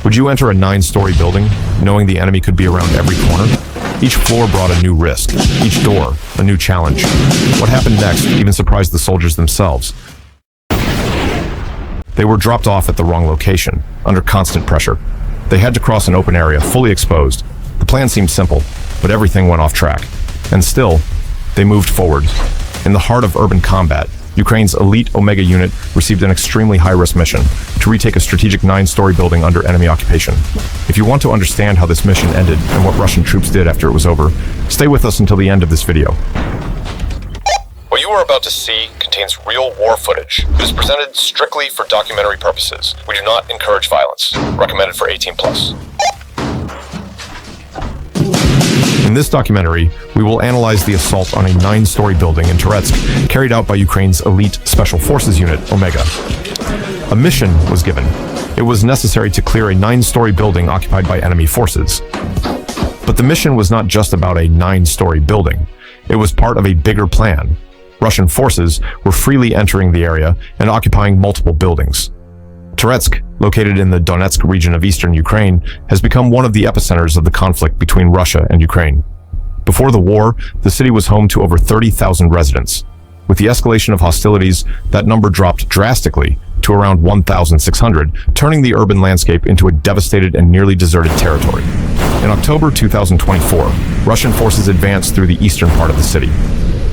Would you enter a 9-story building, knowing the enemy could be around every corner? Each floor brought a new risk, each door a new challenge. What happened next even surprised the soldiers themselves. They were dropped off at the wrong location, under constant pressure. They had to cross an open area, fully exposed. The plan seemed simple, but everything went off track. And still, they moved forward. In the heart of urban combat, Ukraine's elite Omega unit received an extremely high-risk mission to retake a strategic 9-story building under enemy occupation. If you want to understand how this mission ended and what Russian troops did after it was over, stay with us until the end of this video. What you are about to see contains real war footage. It is presented strictly for documentary purposes. We do not encourage violence. Recommended for 18+. In this documentary, we will analyze the assault on a 9-story building in Toretsk carried out by Ukraine's elite Special Forces unit, Omega. A mission was given. It was necessary to clear a 9-story building occupied by enemy forces. But the mission was not just about a 9-story building. It was part of a bigger plan. Russian forces were freely entering the area and occupying multiple buildings. Toretsk, located in the Donetsk region of eastern Ukraine, has become one of the epicenters of the conflict between Russia and Ukraine. Before the war, the city was home to over 30,000 residents. With the escalation of hostilities, that number dropped drastically to around 1,600, turning the urban landscape into a devastated and nearly deserted territory. In October 2024, Russian forces advanced through the eastern part of the city.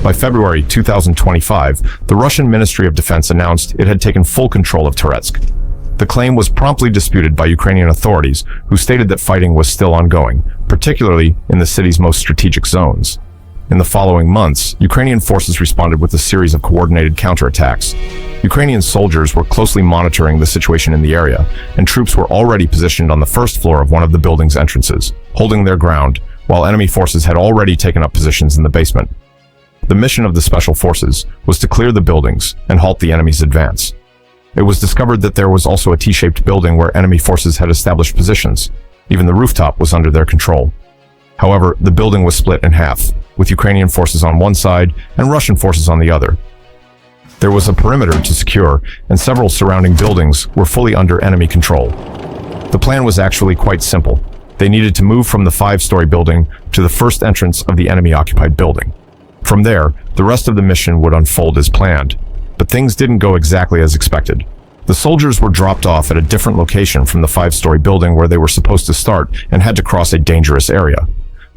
By February 2025, the Russian Ministry of Defense announced it had taken full control of Toretsk. The claim was promptly disputed by Ukrainian authorities, who stated that fighting was still ongoing, particularly in the city's most strategic zones. In the following months, Ukrainian forces responded with a series of coordinated counterattacks. Ukrainian soldiers were closely monitoring the situation in the area, and troops were already positioned on the first floor of one of the building's entrances, holding their ground, while enemy forces had already taken up positions in the basement. The mission of the Special Forces was to clear the buildings and halt the enemy's advance. It was discovered that there was also a T-shaped building where enemy forces had established positions. Even the rooftop was under their control. However, the building was split in half, with Ukrainian forces on one side and Russian forces on the other. There was a perimeter to secure, and several surrounding buildings were fully under enemy control. The plan was actually quite simple. They needed to move from the 5-story building to the first entrance of the enemy-occupied building. From there, the rest of the mission would unfold as planned. But things didn't go exactly as expected. The soldiers were dropped off at a different location from the 5-story building where they were supposed to start and had to cross a dangerous area.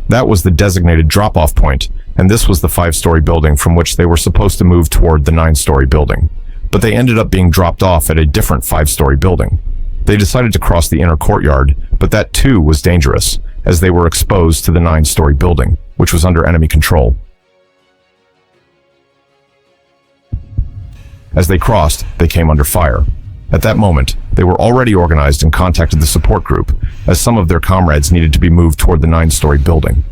That was the designated drop-off point, and this was the 5-story building from which they were supposed to move toward the 9-story building. But they ended up being dropped off at a different 5-story building. They decided to cross the inner courtyard, but that too was dangerous, as they were exposed to the 9-story building, which was under enemy control. As they crossed, they came under fire. At that moment, they were already organized and contacted the support group, as some of their comrades needed to be moved toward the 9-story building.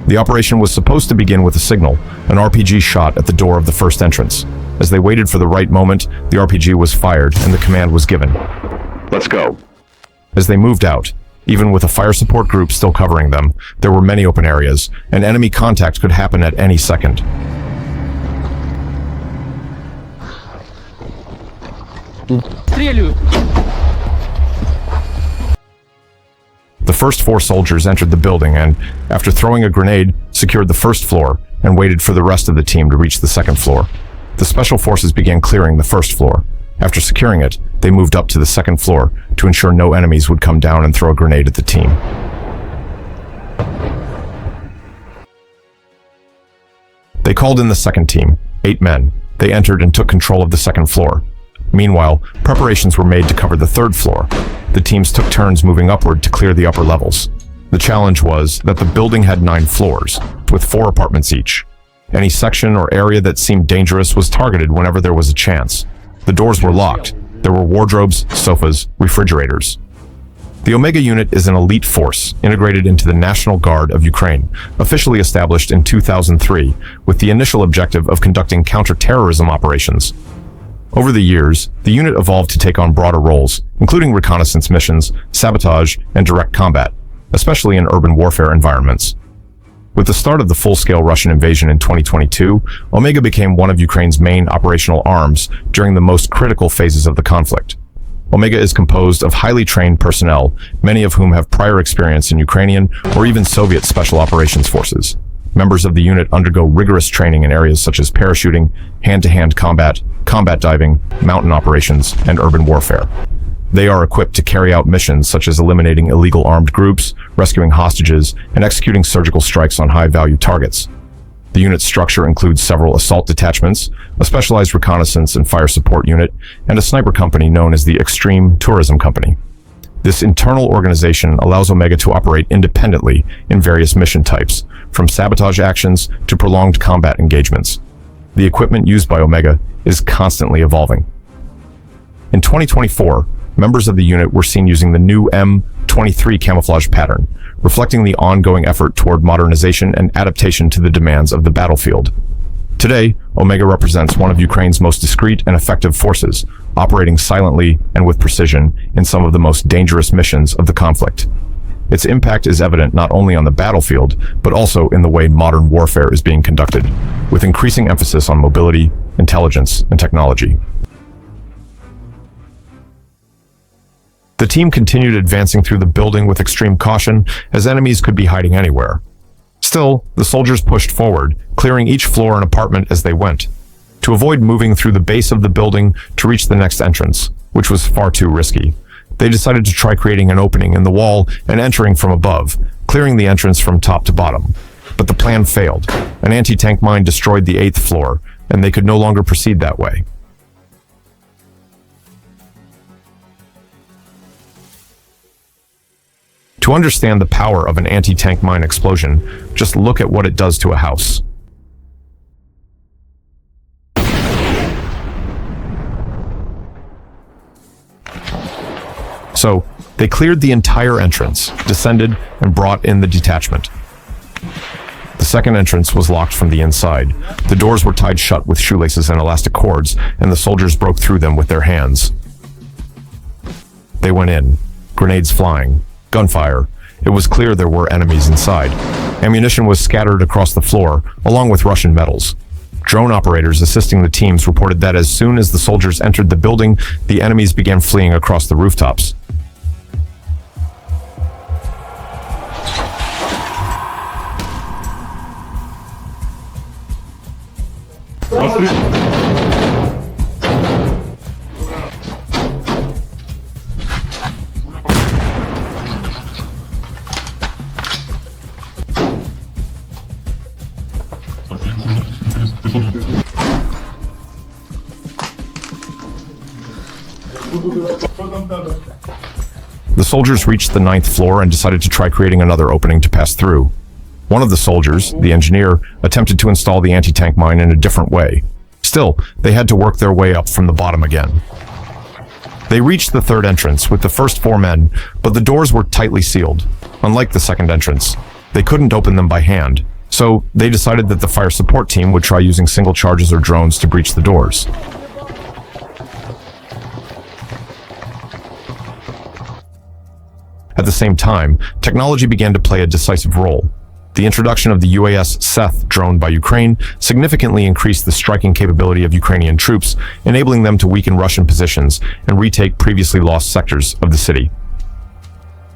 The operation was supposed to begin with a signal, an RPG shot at the door of the first entrance. As they waited for the right moment, the RPG was fired and the command was given. "Let's go." As they moved out, even with a fire support group still covering them, there were many open areas, and enemy contact could happen at any second. The first 4 soldiers entered the building and, after throwing a grenade, secured the first floor and waited for the rest of the team to reach the second floor. The Special Forces began clearing the first floor. After securing it, they moved up to the second floor to ensure no enemies would come down and throw a grenade at the team. They called in the second team, 8 men. They entered and took control of the second floor. Meanwhile, preparations were made to cover the third floor. The teams took turns moving upward to clear the upper levels. The challenge was that the building had 9 floors, with 4 apartments each. Any section or area that seemed dangerous was targeted whenever there was a chance. The doors were locked. There were wardrobes, sofas, refrigerators. The Omega unit is an elite force integrated into the National Guard of Ukraine, officially established in 2003, with the initial objective of conducting counter-terrorism operations. Over the years, the unit evolved to take on broader roles, including reconnaissance missions, sabotage, and direct combat, especially in urban warfare environments. With the start of the full-scale Russian invasion in 2022, Omega became one of Ukraine's main operational arms during the most critical phases of the conflict. Omega is composed of highly trained personnel, many of whom have prior experience in Ukrainian or even Soviet Special Operations Forces. Members of the unit undergo rigorous training in areas such as parachuting, hand-to-hand combat, combat diving, mountain operations, and urban warfare. They are equipped to carry out missions such as eliminating illegal armed groups, rescuing hostages, and executing surgical strikes on high-value targets. The unit's structure includes several assault detachments, a specialized reconnaissance and fire support unit, and a sniper company known as the Extreme Tourism Company. This internal organization allows Omega to operate independently in various mission types, from sabotage actions to prolonged combat engagements. The equipment used by Omega is constantly evolving. In 2024, members of the unit were seen using the new M23 camouflage pattern, reflecting the ongoing effort toward modernization and adaptation to the demands of the battlefield. Today, Omega represents one of Ukraine's most discreet and effective forces, operating silently and with precision in some of the most dangerous missions of the conflict. Its impact is evident not only on the battlefield, but also in the way modern warfare is being conducted, with increasing emphasis on mobility, intelligence, and technology. The team continued advancing through the building with extreme caution, as enemies could be hiding anywhere. Still, the soldiers pushed forward, clearing each floor and apartment as they went, to avoid moving through the base of the building to reach the next entrance, which was far too risky. They decided to try creating an opening in the wall and entering from above, clearing the entrance from top to bottom. But the plan failed. An anti-tank mine destroyed the 8th floor, and they could no longer proceed that way. To understand the power of an anti-tank mine explosion, just look at what it does to a house. So, they cleared the entire entrance, descended, and brought in the detachment. The second entrance was locked from the inside. The doors were tied shut with shoelaces and elastic cords, and the soldiers broke through them with their hands. They went in, grenades flying, gunfire. It was clear there were enemies inside. Ammunition was scattered across the floor, along with Russian medals. Drone operators assisting the teams reported that as soon as the soldiers entered the building, the enemies began fleeing across the rooftops. The soldiers reached the 9th floor and decided to try creating another opening to pass through. One of the soldiers, the engineer, attempted to install the anti-tank mine in a different way. Still, they had to work their way up from the bottom again. They reached the 3rd entrance with the first 4 men, but the doors were tightly sealed. Unlike the 2nd entrance, they couldn't open them by hand, so they decided that the fire support team would try using single charges or drones to breach the doors. At the same time, technology began to play a decisive role. The introduction of the UAS SETH drone by Ukraine significantly increased the striking capability of Ukrainian troops, enabling them to weaken Russian positions and retake previously lost sectors of the city.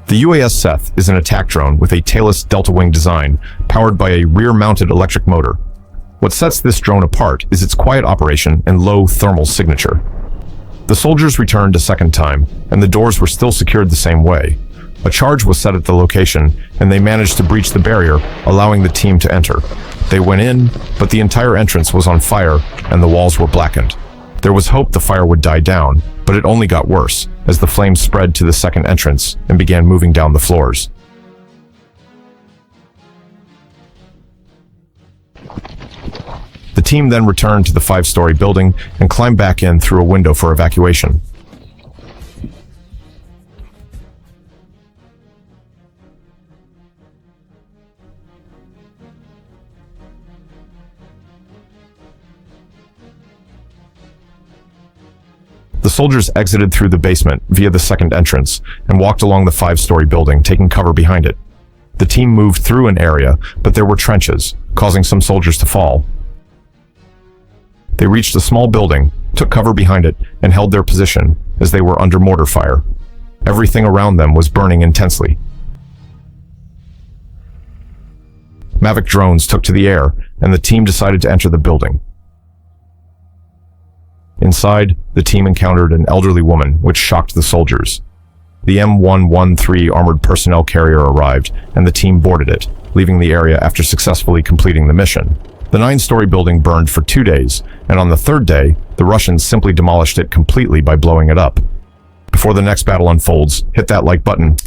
The UAS SETH is an attack drone with a tailless delta-wing design, powered by a rear-mounted electric motor. What sets this drone apart is its quiet operation and low thermal signature. The soldiers returned a second time, and the doors were still secured the same way. A charge was set at the location, and they managed to breach the barrier, allowing the team to enter. They went in, but the entire entrance was on fire, and the walls were blackened. There was hope the fire would die down, but it only got worse, as the flames spread to the second entrance and began moving down the floors. The team then returned to the 5-story building and climbed back in through a window for evacuation. The soldiers exited through the basement via the second entrance and walked along the 5-story building, taking cover behind it. The team moved through an area, but there were trenches, causing some soldiers to fall. They reached a small building, took cover behind it, and held their position as they were under mortar fire. Everything around them was burning intensely. Mavic drones took to the air, and the team decided to enter the building. Inside, the team encountered an elderly woman, which shocked the soldiers. The M113 armored personnel carrier arrived, and the team boarded it, leaving the area after successfully completing the mission. The 9-story building burned for 2 days, and on the 3rd day, the Russians simply demolished it completely by blowing it up. Before the next battle unfolds, hit that like button.